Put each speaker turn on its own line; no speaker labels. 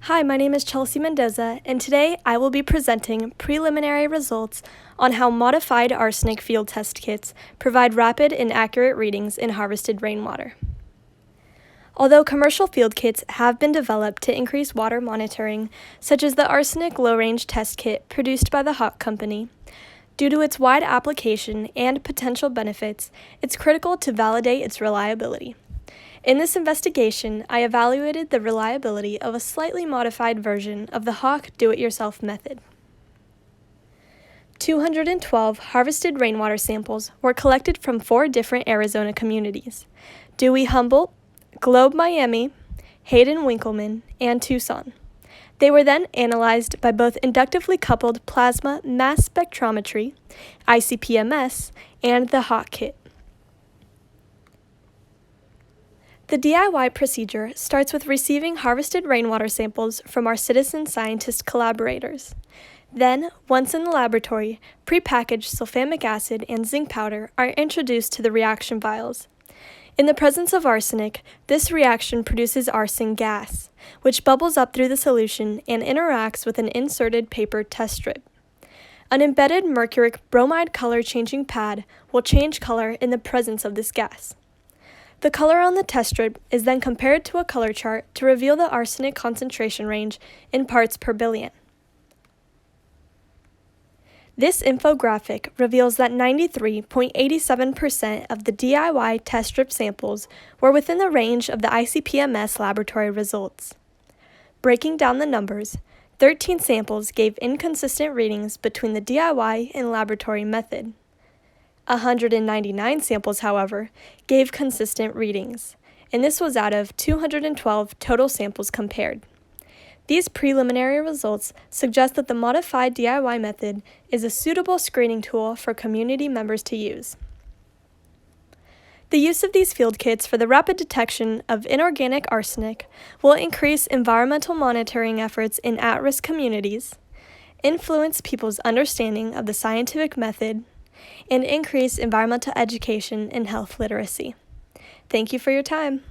Hi, my name is Chelsea Mendoza, and today I will be presenting preliminary results on how modified arsenic field test kits provide rapid and accurate readings in harvested rainwater. Although commercial field kits have been developed to increase water monitoring, such as the arsenic low-range test kit produced by the Hawk Company, due to its wide application and potential benefits, it's critical to validate its reliability. In this investigation, I evaluated the reliability of a slightly modified version of the Hawk do-it-yourself method. 212 harvested rainwater samples were collected from 4 different Arizona communities: Dewey Humboldt, Globe Miami, Hayden Winkleman, and Tucson. They were then analyzed by both inductively coupled plasma mass spectrometry, ICP-MS, and the Hawk kit. The DIY procedure starts with receiving harvested rainwater samples from our citizen scientist collaborators. Then, once in the laboratory, prepackaged sulfamic acid and zinc powder are introduced to the reaction vials. In the presence of arsenic, this reaction produces arsen gas, which bubbles up through the solution and interacts with an inserted paper test strip. An embedded mercuric bromide color-changing pad will change color in the presence of this gas. The color on the test strip is then compared to a color chart to reveal the arsenic concentration range in parts per billion. This infographic reveals that 93.87% of the DIY test strip samples were within the range of the ICP-MS laboratory results. Breaking down the numbers, 13 samples gave inconsistent readings between the DIY and laboratory method. 199 samples, however, gave consistent readings, and this was out of 212 total samples compared. These preliminary results suggest that the modified DIY method is a suitable screening tool for community members to use. The use of these field kits for the rapid detection of inorganic arsenic will increase environmental monitoring efforts in at-risk communities, influence people's understanding of the scientific method, and increase environmental education and health literacy. Thank you for your time.